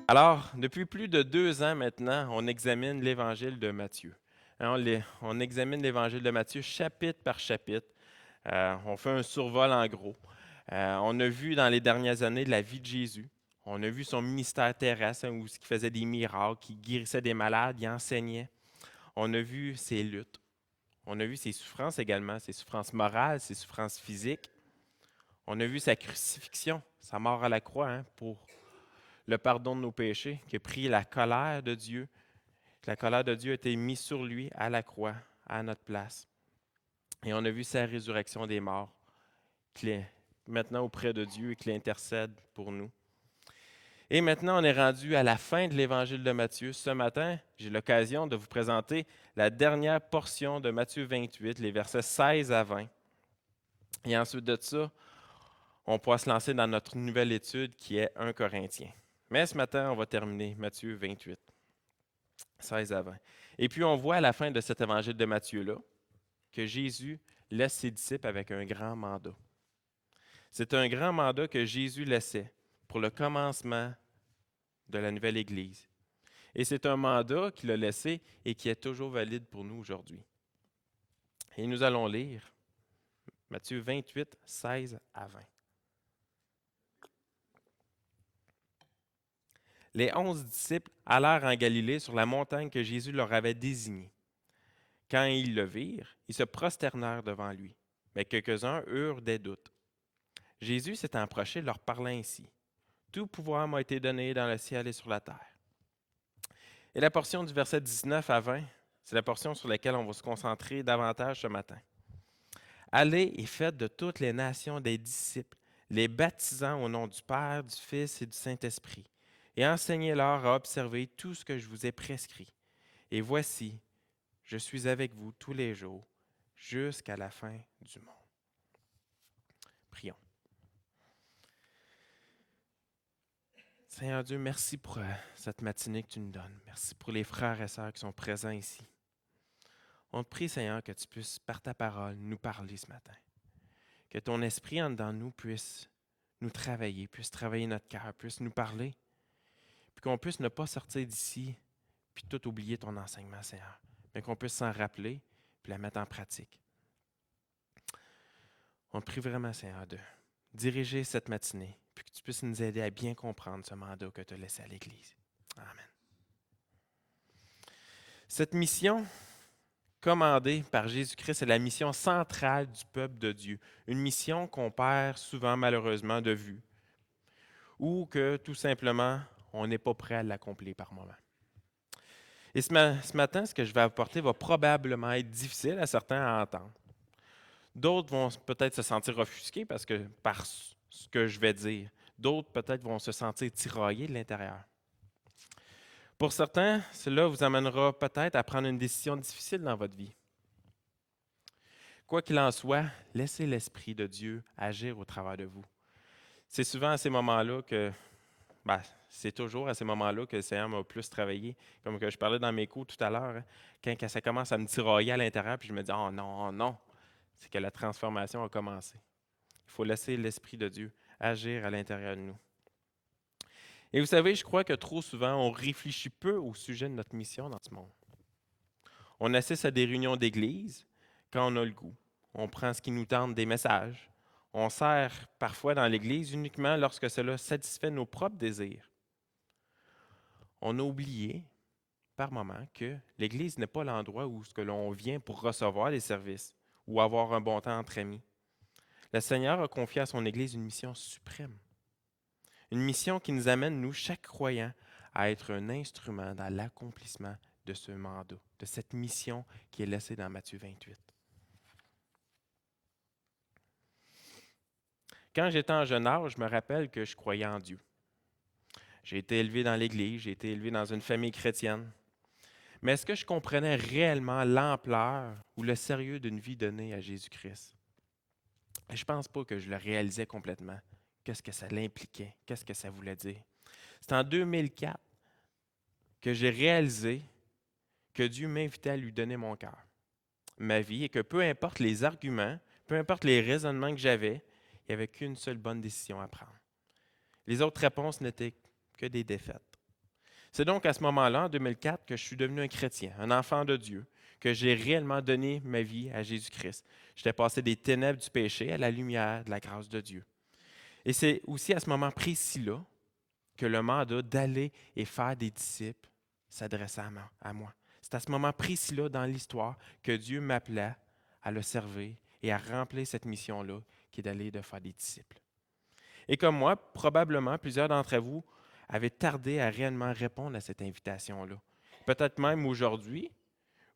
Alors, depuis plus de 2 ans maintenant, on examine l'Évangile de Matthieu. On examine l'Évangile de Matthieu chapitre par chapitre. On fait un survol en gros. On a vu dans les dernières années la vie de Jésus. On a vu son ministère terrestre, où il faisait des miracles, il guérissait des malades, il enseignait. On a vu ses luttes. On a vu ses souffrances également, ses souffrances morales, ses souffrances physiques. On a vu sa crucifixion, sa mort à la croix, pour le pardon de nos péchés, qui a pris la colère de Dieu. La colère de Dieu a été mise sur lui à la croix, à notre place. Et on a vu sa résurrection des morts, qui est maintenant auprès de Dieu et qui intercède pour nous. Et maintenant, on est rendu à la fin de l'Évangile de Matthieu. Ce matin, j'ai l'occasion de vous présenter la dernière portion de Matthieu 28, les versets 16 à 20. Et ensuite de ça, on pourra se lancer dans notre nouvelle étude qui est 1 Corinthiens. Mais ce matin, on va terminer Matthieu 28, 16 à 20. Et puis, on voit à la fin de cet évangile de Matthieu-là que Jésus laisse ses disciples avec un grand mandat. C'est un grand mandat que Jésus laissait pour le commencement de la nouvelle Église. Et c'est un mandat qu'il a laissé et qui est toujours valide pour nous aujourd'hui. Et nous allons lire Matthieu 28, 16 à 20. Les 11 disciples allèrent en Galilée sur la montagne que Jésus leur avait désignée. Quand ils le virent, ils se prosternèrent devant lui. Mais quelques-uns eurent des doutes. Jésus s'étant approché, leur parla ainsi. Tout pouvoir m'a été donné dans le ciel et sur la terre. Et la portion du verset 19 à 20, c'est la portion sur laquelle on va se concentrer davantage ce matin. Allez et faites de toutes les nations des disciples, les baptisant au nom du Père, du Fils et du Saint-Esprit, et enseignez-leur à observer tout ce que je vous ai prescrit. Et voici, je suis avec vous tous les jours, jusqu'à la fin du monde. Prions. Seigneur Dieu, merci pour cette matinée que tu nous donnes. Merci pour les frères et sœurs qui sont présents ici. On te prie, Seigneur, que tu puisses, par ta parole, nous parler ce matin. Que ton esprit en dedans de nous puisse nous travailler, puisse travailler notre cœur, puisse nous parler, puis qu'on puisse ne pas sortir d'ici puis tout oublier ton enseignement, Seigneur, mais qu'on puisse s'en rappeler puis la mettre en pratique. On te prie vraiment, Seigneur, de diriger cette matinée, puis que tu puisses nous aider à bien comprendre ce mandat que tu as laissé à l'Église. Amen. Cette mission commandée par Jésus-Christ est la mission centrale du peuple de Dieu, une mission qu'on perd souvent malheureusement de vue, ou que tout simplement, on n'est pas prêt à l'accomplir par moment. Et ce matin, ce que je vais apporter va probablement être difficile à certains à entendre. D'autres vont peut-être se sentir offusqués par ce que je vais dire. D'autres peut-être vont se sentir tiraillés de l'intérieur. Pour certains, cela vous amènera peut-être à prendre une décision difficile dans votre vie. Quoi qu'il en soit, laissez l'Esprit de Dieu agir au travers de vous. C'est souvent à ces moments-là c'est toujours à ces moments-là que le Seigneur m'a plus travaillé. Comme que je parlais dans mes cours tout à l'heure, quand ça commence à me tirailler à l'intérieur, puis je me dis « Oh non, oh non », c'est que la transformation a commencé. Il faut laisser l'Esprit de Dieu agir à l'intérieur de nous. Et vous savez, je crois que trop souvent, on réfléchit peu au sujet de notre mission dans ce monde. On assiste à des réunions d'église quand on a le goût. On prend ce qui nous tente des messages. On sert parfois dans l'église uniquement lorsque cela satisfait nos propres désirs. On a oublié par moment que l'église n'est pas l'endroit où l'on vient pour recevoir des services ou avoir un bon temps entre amis. Le Seigneur a confié à son Église une mission suprême. Une mission qui nous amène, nous, chaque croyant, à être un instrument dans l'accomplissement de ce mandat, de cette mission qui est laissée dans Matthieu 28. Quand j'étais en jeune âge, je me rappelle que je croyais en Dieu. J'ai été élevé dans l'Église, j'ai été élevé dans une famille chrétienne. Mais est-ce que je comprenais réellement l'ampleur ou le sérieux d'une vie donnée à Jésus-Christ? Je ne pense pas que je le réalisais complètement. Qu'est-ce que ça l'impliquait? Qu'est-ce que ça voulait dire? C'est en 2004 que j'ai réalisé que Dieu m'invitait à lui donner mon cœur, ma vie, et que peu importe les arguments, peu importe les raisonnements que j'avais, il n'y avait qu'une seule bonne décision à prendre. Les autres réponses n'étaient que des défaites. C'est donc à ce moment-là, en 2004, que je suis devenu un chrétien, un enfant de Dieu, que j'ai réellement donné ma vie à Jésus-Christ. J'étais passé des ténèbres du péché à la lumière de la grâce de Dieu. Et c'est aussi à ce moment précis-là que le mandat d'aller et faire des disciples s'adressait à moi. C'est à ce moment précis-là dans l'histoire que Dieu m'appelait à le servir et à remplir cette mission-là, qui est d'aller de faire des disciples. Et comme moi, probablement plusieurs d'entre vous avaient tardé à réellement répondre à cette invitation-là. Peut-être même aujourd'hui,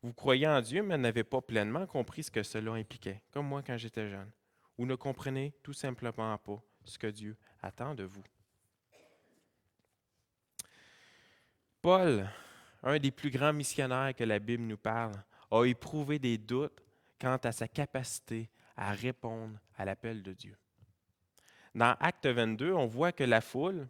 vous croyez en Dieu, mais n'avez pas pleinement compris ce que cela impliquait, comme moi quand j'étais jeune, ou ne comprenez tout simplement pas ce que Dieu attend de vous. Paul, un des plus grands missionnaires que la Bible nous parle, a éprouvé des doutes quant à sa capacité à répondre à l'appel de Dieu. Dans Acte 22, on voit que la foule,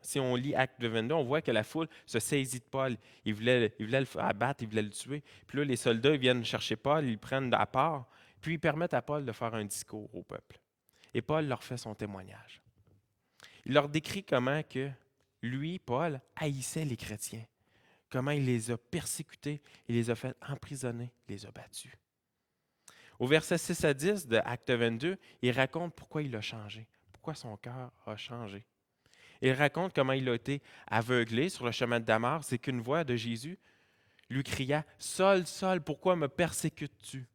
si on lit Acte 22, on voit que la foule se saisit de Paul. Ils voulaient le abattre, ils voulaient le tuer. Puis là, les soldats ils viennent chercher Paul, ils le prennent à part, puis ils permettent à Paul de faire un discours au peuple. Et Paul leur fait son témoignage. Il leur décrit comment que lui, Paul, haïssait les chrétiens, comment il les a persécutés, il les a fait emprisonner, il les a battus. Au verset 6 à 10 de Acte 22, il raconte pourquoi il a changé, pourquoi son cœur a changé. Il raconte comment il a été aveuglé sur le chemin de Damas, c'est qu'une voix de Jésus lui cria « Saul, Saul, pourquoi me persécutes-tu »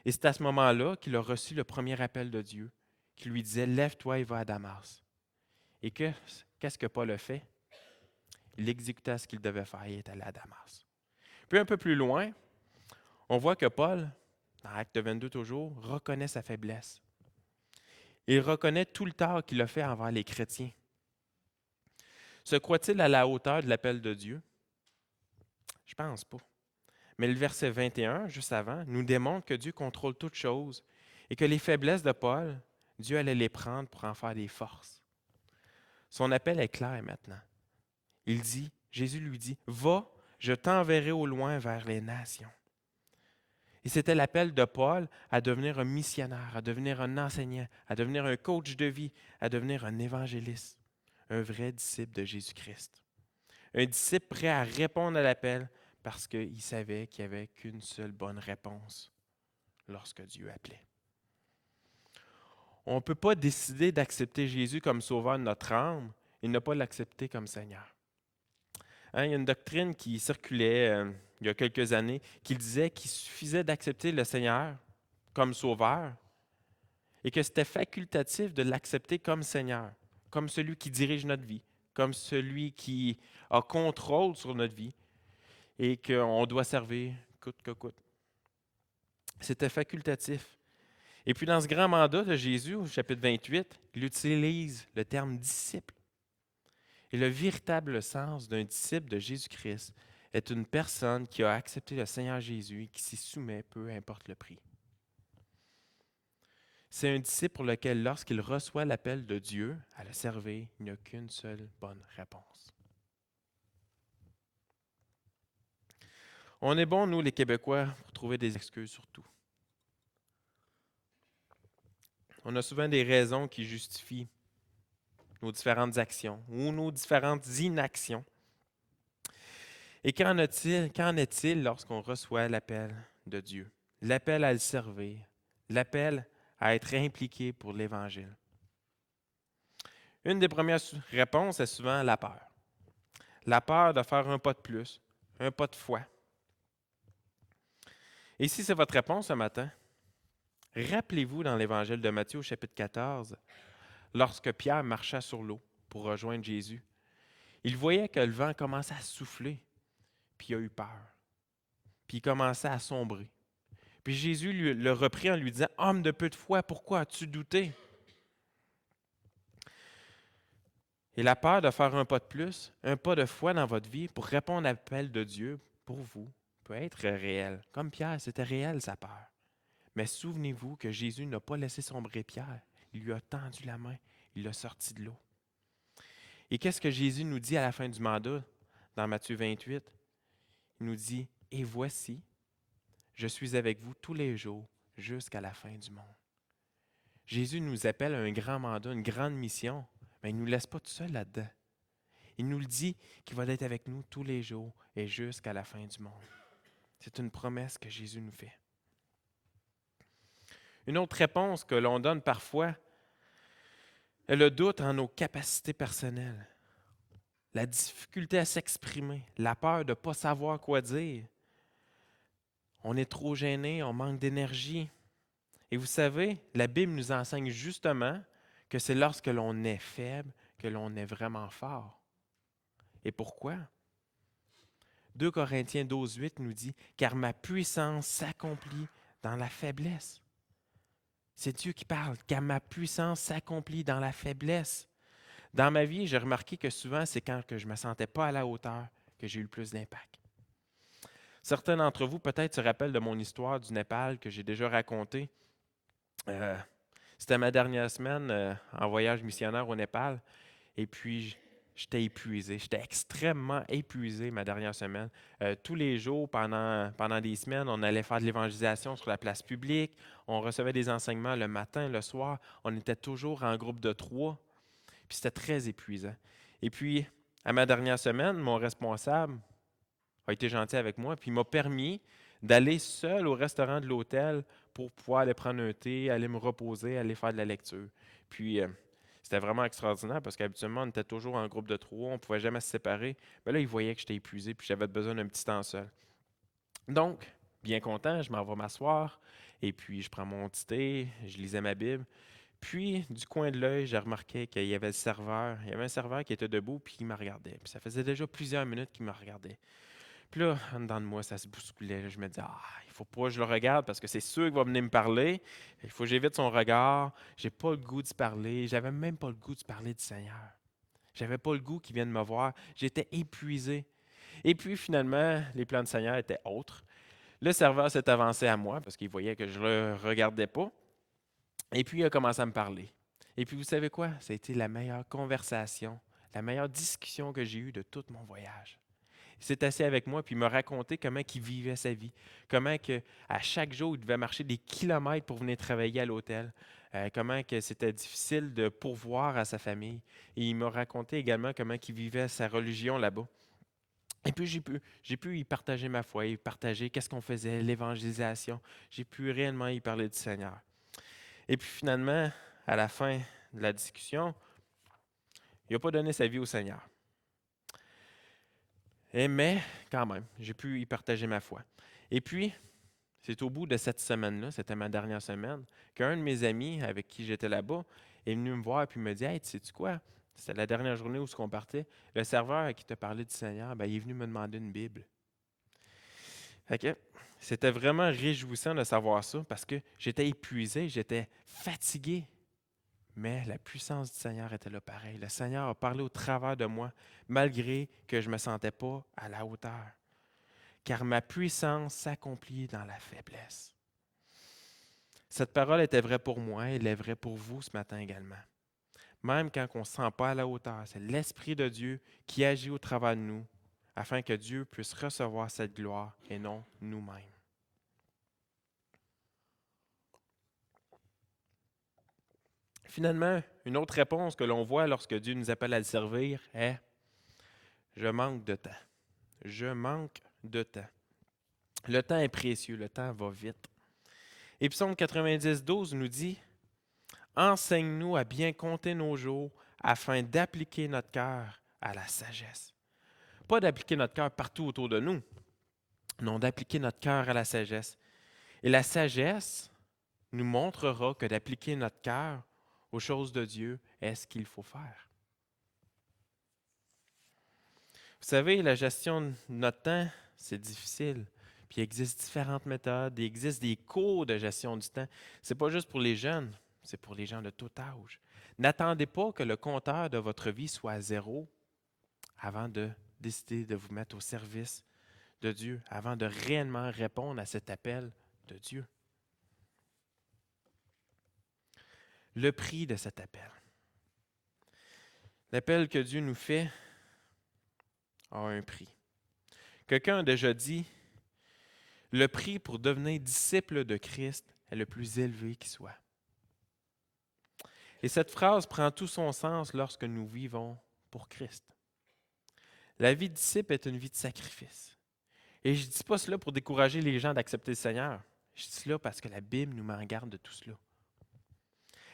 Et c'est à ce moment-là qu'il a reçu le premier appel de Dieu, qui lui disait « Lève-toi et va à Damas ». Et qu'est-ce que Paul a fait? Il exécuta ce qu'il devait faire et est allé à Damas. Puis un peu plus loin, on voit que Paul, dans Acte 22 toujours, reconnaît sa faiblesse. Il reconnaît tout le tort qu'il a fait envers les chrétiens. Se croit-il à la hauteur de l'appel de Dieu? Je ne pense pas. Mais le verset 21, juste avant, nous démontre que Dieu contrôle toutes choses et que les faiblesses de Paul, Dieu allait les prendre pour en faire des forces. Son appel est clair maintenant. Jésus lui dit, « Va, je t'enverrai au loin vers les nations. » Et c'était l'appel de Paul à devenir un missionnaire, à devenir un enseignant, à devenir un coach de vie, à devenir un évangéliste, un vrai disciple de Jésus-Christ. Un disciple prêt à répondre à l'appel parce qu'il savait qu'il n'y avait qu'une seule bonne réponse lorsque Dieu appelait. On ne peut pas décider d'accepter Jésus comme sauveur de notre âme et ne pas l'accepter comme Seigneur. Hein, il y a une doctrine qui circulait il y a quelques années qui disait qu'il suffisait d'accepter le Seigneur comme sauveur et que c'était facultatif de l'accepter comme Seigneur, comme celui qui dirige notre vie, comme celui qui a contrôle sur notre vie et qu'on doit servir coûte que coûte. C'était facultatif. Et puis dans ce grand mandat de Jésus, au chapitre 28, il utilise le terme disciple. Et le véritable sens d'un disciple de Jésus-Christ est une personne qui a accepté le Seigneur Jésus et qui s'y soumet, peu importe le prix. C'est un disciple pour lequel, lorsqu'il reçoit l'appel de Dieu à le servir, il n'y a qu'une seule bonne réponse. On est bons, nous, les Québécois, pour trouver des excuses sur tout. On a souvent des raisons qui justifient nos différentes actions ou nos différentes inactions. Et qu'en est-il lorsqu'on reçoit l'appel de Dieu? L'appel à le servir, l'appel à être impliqué pour l'Évangile. Une des premières réponses est souvent la peur. La peur de faire un pas de plus, un pas de foi. Et si c'est votre réponse ce matin, rappelez-vous dans l'Évangile de Matthieu au chapitre 14, lorsque Pierre marcha sur l'eau pour rejoindre Jésus, il voyait que le vent commençait à souffler, puis il a eu peur. Puis il commençait à sombrer. Puis Jésus le reprit en lui disant, « Homme de peu de foi, pourquoi as-tu douté? » Et la peur de faire un pas de plus, un pas de foi dans votre vie pour répondre à l'appel de Dieu pour vous, peut être réelle. Comme Pierre, c'était réel sa peur. Mais souvenez-vous que Jésus n'a pas laissé sombrer Pierre. Il lui a tendu la main, il l'a sorti de l'eau. Et qu'est-ce que Jésus nous dit à la fin du mandat dans Matthieu 28? Il nous dit, « Et voici, je suis avec vous tous les jours jusqu'à la fin du monde. » Jésus nous appelle à un grand mandat, une grande mission, mais il ne nous laisse pas tout seuls là-dedans. Il nous le dit qu'il va être avec nous tous les jours et jusqu'à la fin du monde. C'est une promesse que Jésus nous fait. Une autre réponse que l'on donne parfois est le doute en nos capacités personnelles, la difficulté à s'exprimer, la peur de ne pas savoir quoi dire. On est trop gêné, on manque d'énergie. Et vous savez, la Bible nous enseigne justement que c'est lorsque l'on est faible que l'on est vraiment fort. Et pourquoi? 2 Corinthiens 12, 8 nous dit « Car ma puissance s'accomplit dans la faiblesse. » C'est Dieu qui parle, « Car ma puissance s'accomplit dans la faiblesse. » Dans ma vie, j'ai remarqué que souvent, c'est quand que je ne me sentais pas à la hauteur que j'ai eu le plus d'impact. Certains d'entre vous, peut-être, se rappellent de mon histoire du Népal que j'ai déjà racontée. C'était ma dernière semaine en voyage missionnaire au Népal. Et puis, j'étais épuisé. J'étais extrêmement épuisé ma dernière semaine. Tous les jours, pendant des semaines, on allait faire de l'évangélisation sur la place publique. On recevait des enseignements le matin, le soir. On était toujours en groupe de 3. Puis c'était très épuisant. Et puis, à ma dernière semaine, mon responsable a été gentil avec moi, puis il m'a permis d'aller seul au restaurant de l'hôtel pour pouvoir aller prendre un thé, aller me reposer, aller faire de la lecture. Puis, c'était vraiment extraordinaire parce qu'habituellement, on était toujours en groupe de 3, on ne pouvait jamais se séparer. Mais là, il voyait que j'étais épuisé, puis j'avais besoin d'un petit temps seul. Donc, bien content, je m'en vais m'asseoir, et puis je prends mon petit thé, je lisais ma Bible. Puis, du coin de l'œil, j'ai remarqué qu'il y avait le serveur. Il y avait un serveur qui était debout, puis il me regardait. Puis ça faisait déjà plusieurs minutes qu'il me regardait. Puis là, en dedans de moi, ça se bousculait. Je me dis, il faut pas que je le regarde parce que c'est sûr qu'il va venir me parler. Il faut que j'évite son regard. J'ai pas le goût d'y parler. J'avais même pas le goût de parler du Seigneur. J'avais pas le goût qu'il vienne me voir. J'étais épuisé. Et puis finalement, les plans du Seigneur étaient autres. Le serveur s'est avancé à moi parce qu'il voyait que je le regardais pas. Et puis il a commencé à me parler. Et puis vous savez quoi? Ça a été la meilleure conversation, la meilleure discussion que j'ai eue de tout mon voyage. Il s'est assis avec moi puis il m'a raconté comment il vivait sa vie, comment que, à chaque jour, il devait marcher des kilomètres pour venir travailler à l'hôtel, comment que c'était difficile de pourvoir à sa famille. Et il m'a raconté également comment il vivait sa religion là-bas. Et puis, j'ai pu y partager ma foi, y partager qu'est-ce qu'on faisait, l'évangélisation. J'ai pu réellement y parler du Seigneur. Et puis finalement, à la fin de la discussion, il n'a pas donné sa vie au Seigneur. Mais quand même, j'ai pu y partager ma foi. Et puis, c'est au bout de cette semaine-là, c'était ma dernière semaine, qu'un de mes amis avec qui j'étais là-bas est venu me voir et me dit « Hey, tu sais-tu quoi? C'était la dernière journée où on partait. Le serveur qui t'a parlé du Seigneur, il est venu me demander une Bible. » Fait que c'était vraiment réjouissant de savoir ça parce que j'étais épuisé, j'étais fatigué. Mais la puissance du Seigneur était là pareil. Le Seigneur a parlé au travers de moi, malgré que je ne me sentais pas à la hauteur. Car ma puissance s'accomplit dans la faiblesse. Cette parole était vraie pour moi et elle est vraie pour vous ce matin également. Même quand on ne se sent pas à la hauteur, c'est l'Esprit de Dieu qui agit au travers de nous, afin que Dieu puisse recevoir cette gloire et non nous-mêmes. Finalement, une autre réponse que l'on voit lorsque Dieu nous appelle à le servir est « Je manque de temps. Je manque de temps. » Le temps est précieux, le temps va vite. Et Psaume 90, 12 nous dit « Enseigne-nous à bien compter nos jours afin d'appliquer notre cœur à la sagesse. » Pas d'appliquer notre cœur partout autour de nous, non, d'appliquer notre cœur à la sagesse. Et la sagesse nous montrera que d'appliquer notre cœur aux choses de Dieu est ce qu'il faut faire. Vous savez, la gestion de notre temps, c'est difficile. Puis il existe différentes méthodes, il existe des cours de gestion du temps. Ce n'est pas juste pour les jeunes, c'est pour les gens de tout âge. N'attendez pas que le compteur de votre vie soit à zéro avant de décider de vous mettre au service de Dieu, avant de réellement répondre à cet appel de Dieu. Le prix de cet appel. L'appel que Dieu nous fait a un prix. Quelqu'un a déjà dit, le prix pour devenir disciple de Christ est le plus élevé qui soit. Et cette phrase prend tout son sens lorsque nous vivons pour Christ. La vie de disciple est une vie de sacrifice. Et je ne dis pas cela pour décourager les gens d'accepter le Seigneur. Je dis cela parce que la Bible nous met en garde de tout cela.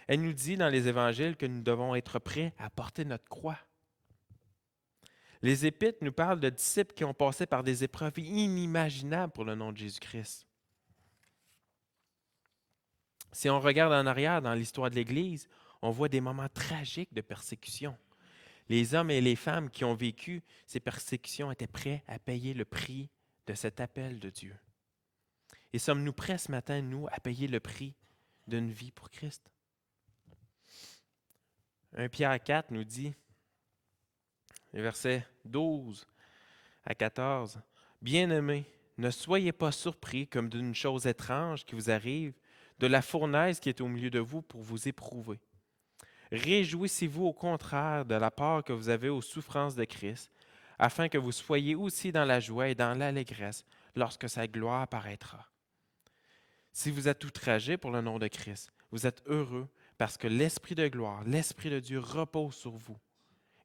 Elle nous dit dans les évangiles que nous devons être prêts à porter notre croix. Les Épîtres nous parlent de disciples qui ont passé par des épreuves inimaginables pour le nom de Jésus-Christ. Si on regarde en arrière dans l'histoire de l'Église, on voit des moments tragiques de persécution. Les hommes et les femmes qui ont vécu ces persécutions étaient prêts à payer le prix de cet appel de Dieu. Et sommes-nous prêts ce matin, nous, à payer le prix d'une vie pour Christ? 1 Pierre 4 nous dit, les versets 12 à 14, « Bien-aimés, ne soyez pas surpris comme d'une chose étrange qui vous arrive, de la fournaise qui est au milieu de vous pour vous éprouver. Réjouissez-vous au contraire de la part que vous avez aux souffrances de Christ, afin que vous soyez aussi dans la joie et dans l'allégresse lorsque sa gloire apparaîtra. Si vous êtes outragés pour le nom de Christ, vous êtes heureux parce que l'Esprit de gloire, l'Esprit de Dieu repose sur vous. »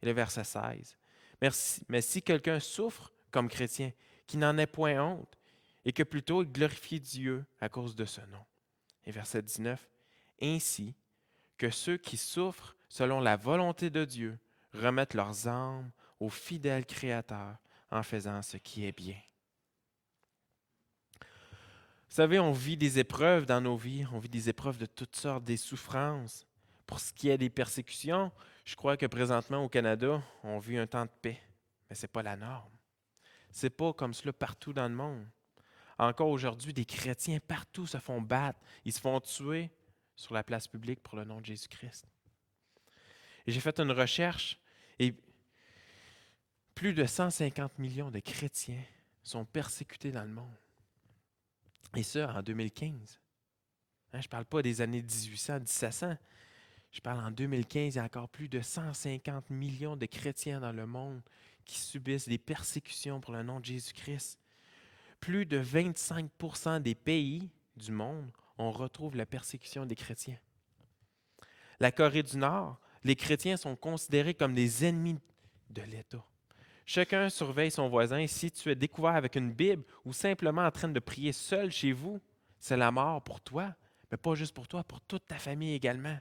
Et le verset 16. « Mais si quelqu'un souffre comme chrétien, qu'il n'en ait point honte, et que plutôt il glorifie Dieu à cause de ce nom. » Et verset 19. « Ainsi que ceux qui souffrent selon la volonté de Dieu remettent leurs âmes au fidèle Créateur en faisant ce qui est bien. » Vous savez, on vit des épreuves dans nos vies, on vit des épreuves de toutes sortes, des souffrances. Pour ce qui est des persécutions, je crois que présentement au Canada, on vit un temps de paix, mais ce n'est pas la norme. Ce n'est pas comme cela partout dans le monde. Encore aujourd'hui, des chrétiens partout se font battre, ils se font tuer sur la place publique pour le nom de Jésus-Christ. Et j'ai fait une recherche et plus de 150 millions de chrétiens sont persécutés dans le monde. Et ça, en 2015. Je ne parle pas des années 1800, 1700. Je parle en 2015, il y a encore plus de 150 millions de chrétiens dans le monde qui subissent des persécutions pour le nom de Jésus-Christ. Plus de 25% des pays du monde, on retrouve la persécution des chrétiens. La Corée du Nord, les chrétiens sont considérés comme des ennemis de l'État. Chacun surveille son voisin. Si tu es découvert avec une Bible ou simplement en train de prier seul chez vous, c'est la mort pour toi, mais pas juste pour toi, pour toute ta famille également.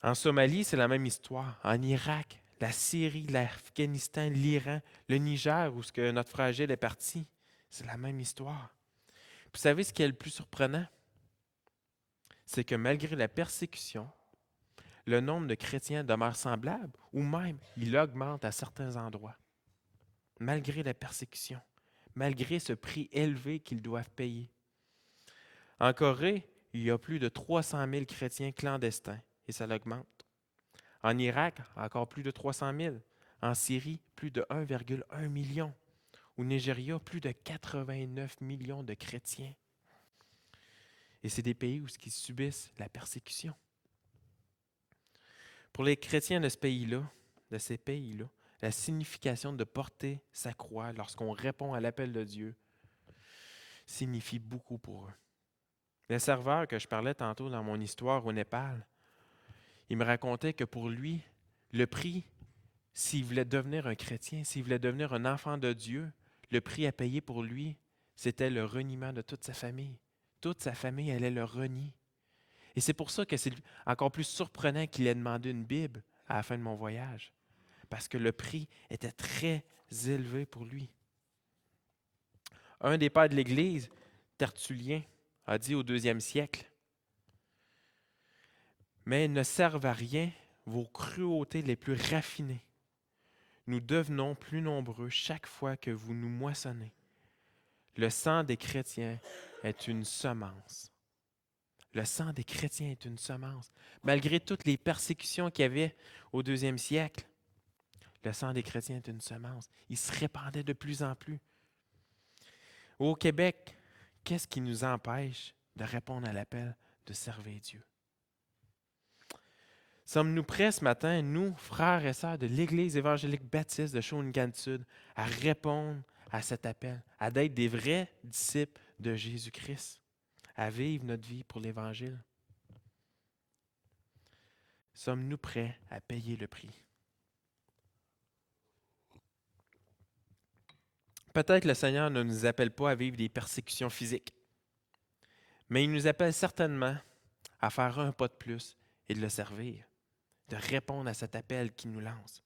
En Somalie, c'est la même histoire. En Irak, la Syrie, l'Afghanistan, l'Iran, le Niger, où notre frère Gilles est parti, c'est la même histoire. Vous savez ce qui est le plus surprenant? C'est que malgré la persécution, le nombre de chrétiens demeure semblable ou même il augmente à certains endroits. Malgré la persécution, malgré ce prix élevé qu'ils doivent payer. En Corée, il y a plus de 300 000 chrétiens clandestins et ça l'augmente. En Irak, encore plus de 300 000. En Syrie, plus de 1,1 million. Au Nigeria, plus de 89 millions de chrétiens. Et c'est des pays où ils subissent la persécution. Pour les chrétiens de ces pays-là, la signification de porter sa croix lorsqu'on répond à l'appel de Dieu signifie beaucoup pour eux. Le serveur que je parlais tantôt dans mon histoire au Népal, il me racontait que pour lui, le prix, s'il voulait devenir un chrétien, s'il voulait devenir un enfant de Dieu, le prix à payer pour lui, c'était le reniement de toute sa famille. Toute sa famille allait le renier. Et c'est pour ça que c'est encore plus surprenant qu'il ait demandé une Bible à la fin de mon voyage, parce que le prix était très élevé pour lui. Un des pères de l'Église, Tertullien, a dit au 2e siècle, « Mais ne servent à rien vos cruautés les plus raffinées. Nous devenons plus nombreux chaque fois que vous nous moissonnez. Le sang des chrétiens est une semence. » Le sang des chrétiens est une semence. Malgré toutes les persécutions qu'il y avait au 2e siècle, le sang des chrétiens est une semence. Il se répandait de plus en plus. Au Québec, qu'est-ce qui nous empêche de répondre à l'appel de servir Dieu? Sommes-nous prêts ce matin, nous, frères et sœurs de l'Église évangélique baptiste de Shawinigan-Sud, à répondre à cet appel, à d'être des vrais disciples de Jésus-Christ, à vivre notre vie pour l'Évangile? Sommes-nous prêts à payer le prix? Peut-être le Seigneur ne nous appelle pas à vivre des persécutions physiques, mais il nous appelle certainement à faire un pas de plus et de le servir, de répondre à cet appel qu'il nous lance,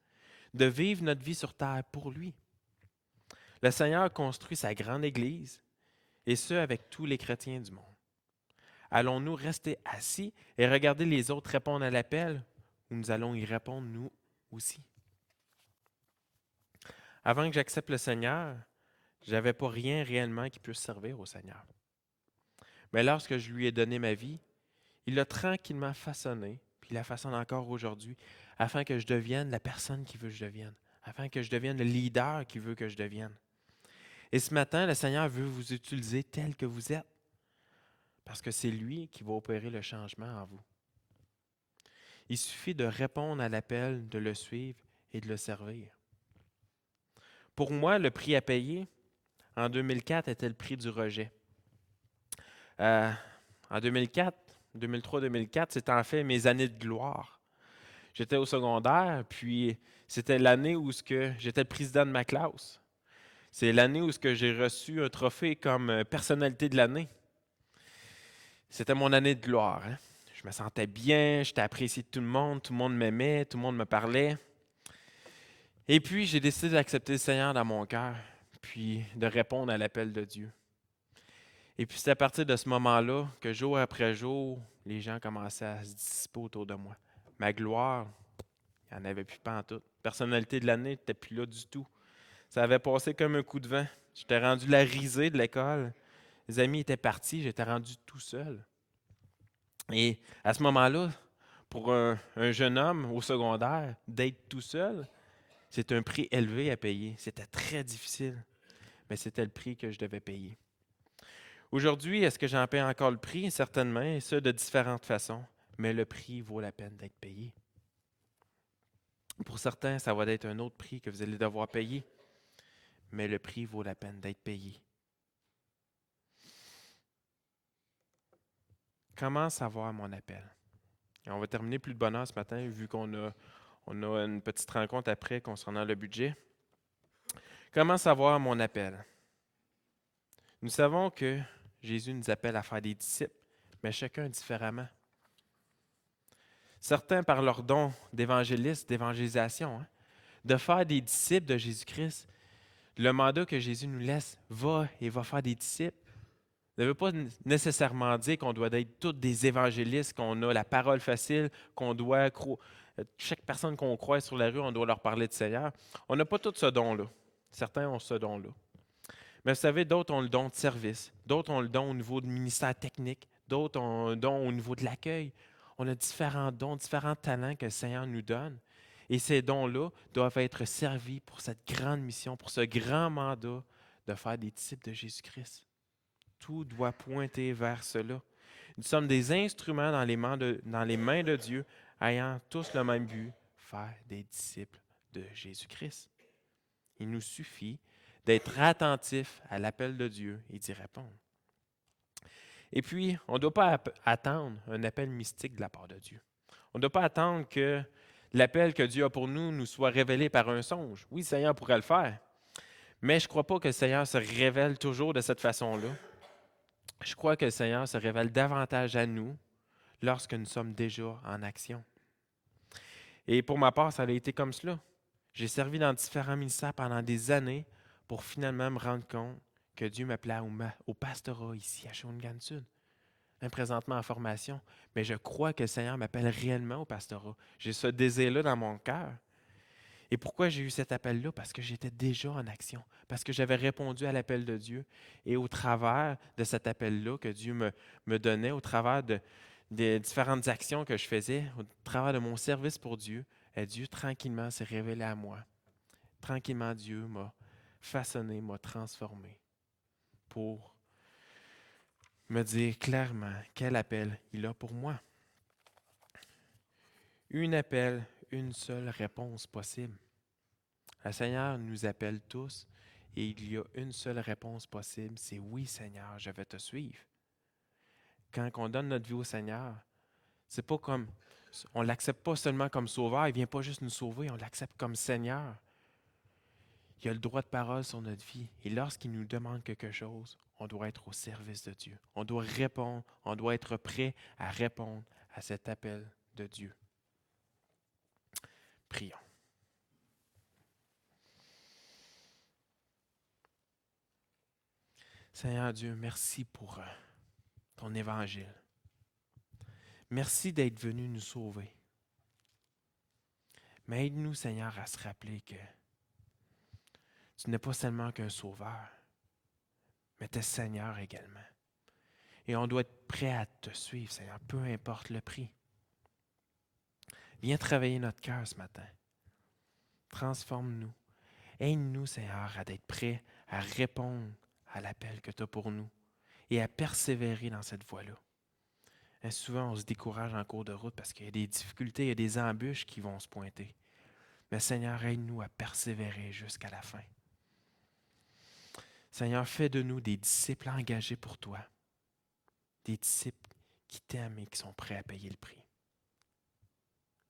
de vivre notre vie sur terre pour lui. Le Seigneur construit sa grande Église, et ce avec tous les chrétiens du monde. Allons-nous rester assis et regarder les autres répondre à l'appel, ou nous allons y répondre nous aussi? Avant que j'accepte le Seigneur, je n'avais pas rien réellement qui puisse servir au Seigneur. Mais lorsque je lui ai donné ma vie, il l'a tranquillement façonné, puis il la façonne encore aujourd'hui, afin que je devienne la personne qu'il veut que je devienne, afin que je devienne le leader qu'il veut que je devienne. Et ce matin, le Seigneur veut vous utiliser tel que vous êtes, parce que c'est lui qui va opérer le changement en vous. Il suffit de répondre à l'appel, de le suivre et de le servir. Pour moi, le prix à payer en 2004 était le prix du rejet. En 2004, 2003-2004, c'était en fait mes années de gloire. J'étais au secondaire, puis c'était l'année où j'étais le président de ma classe. C'est l'année où j'ai reçu un trophée comme personnalité de l'année. C'était mon année de gloire. Hein? Je me sentais bien, j'étais apprécié de tout le monde m'aimait, tout le monde me parlait. Et puis, j'ai décidé d'accepter le Seigneur dans mon cœur, puis de répondre à l'appel de Dieu. Et puis, c'est à partir de ce moment-là que jour après jour, les gens commençaient à se dissiper autour de moi. Ma gloire, il n'y en avait plus pantoute. Personnalité de l'année n'était plus là du tout. Ça avait passé comme un coup de vent. J'étais rendu la risée de l'école. Les amis étaient partis, j'étais rendu tout seul. Et à ce moment-là, pour un jeune homme au secondaire, d'être tout seul, c'est un prix élevé à payer. C'était très difficile, mais c'était le prix que je devais payer. Aujourd'hui, est-ce que j'en paie encore le prix? Certainement, et ça de différentes façons, mais le prix vaut la peine d'être payé. Pour certains, ça va être un autre prix que vous allez devoir payer, mais le prix vaut la peine d'être payé. Comment savoir mon appel? Et on va terminer plus de bonheur ce matin, vu on a une petite rencontre après concernant le budget. Comment savoir mon appel? Nous savons que Jésus nous appelle à faire des disciples, mais chacun différemment. Certains par leur don d'évangéliste, d'évangélisation, hein, de faire des disciples de Jésus-Christ. Le mandat que Jésus nous laisse, va et va faire des disciples, ne veut pas nécessairement dire qu'on doit être tous des évangélistes, qu'on a la parole facile, qu'on doit, chaque personne qu'on croise sur la rue, on doit leur parler de Seigneur. On n'a pas tout ce don-là. Certains ont ce don-là. Mais vous savez, d'autres ont le don de service, d'autres ont le don au niveau du ministère technique, d'autres ont un don au niveau de l'accueil. On a différents dons, différents talents que le Seigneur nous donne. Et ces dons-là doivent être servis pour cette grande mission, pour ce grand mandat de faire des disciples de Jésus-Christ. Tout doit pointer vers cela. Nous sommes des instruments dans les mains de Dieu, ayant tous le même but, faire des disciples de Jésus-Christ. Il nous suffit d'être attentif à l'appel de Dieu et d'y répondre. Et puis, on ne doit pas attendre un appel mystique de la part de Dieu. On ne doit pas attendre que l'appel que Dieu a pour nous soit révélé par un songe. Oui, le Seigneur pourrait le faire, mais je ne crois pas que le Seigneur se révèle toujours de cette façon-là. Je crois que le Seigneur se révèle davantage à nous lorsque nous sommes déjà en action. Et pour ma part, ça a été comme cela. J'ai servi dans différents ministères pendant des années pour finalement me rendre compte que Dieu m'appelait au pastorat ici à Shawinigan-Sud. Présentement en formation, mais je crois que le Seigneur m'appelle réellement au pastorat. J'ai ce désir-là dans mon cœur. Et pourquoi j'ai eu cet appel-là? Parce que j'étais déjà en action, parce que j'avais répondu à l'appel de Dieu. Et au travers de cet appel-là que Dieu me donnait, au travers des différentes actions que je faisais, au travers de mon service pour Dieu, Dieu tranquillement s'est révélé à moi. Tranquillement, Dieu m'a façonné, m'a transformé pour me dire clairement quel appel il a pour moi. Un appel, une seule réponse possible. Le Seigneur nous appelle tous et il y a une seule réponse possible, c'est oui Seigneur, je vais te suivre. Quand on donne notre vie au Seigneur, c'est pas comme, on ne l'accepte pas seulement comme sauveur, il ne vient pas juste nous sauver, on l'accepte comme Seigneur. Il a le droit de parole sur notre vie. Et lorsqu'il nous demande quelque chose, on doit être au service de Dieu. On doit répondre, on doit être prêt à répondre à cet appel de Dieu. Prions. Seigneur Dieu, merci pour ton évangile. Merci d'être venu nous sauver. Mais aide-nous, Seigneur, à se rappeler que tu n'es pas seulement qu'un sauveur, mais tu es Seigneur également. Et on doit être prêt à te suivre, Seigneur, peu importe le prix. Viens travailler notre cœur ce matin. Transforme-nous. Aide-nous, Seigneur, à être prêts à répondre à l'appel que tu as pour nous et à persévérer dans cette voie-là. Et souvent, on se décourage en cours de route parce qu'il y a des difficultés, il y a des embûches qui vont se pointer. Mais Seigneur, aide-nous à persévérer jusqu'à la fin. Seigneur, fais de nous des disciples engagés pour toi, des disciples qui t'aiment et qui sont prêts à payer le prix.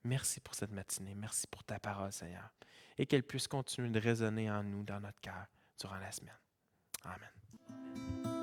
Merci pour cette matinée, merci pour ta parole, Seigneur, et qu'elle puisse continuer de résonner en nous, dans notre cœur, durant la semaine. Amen.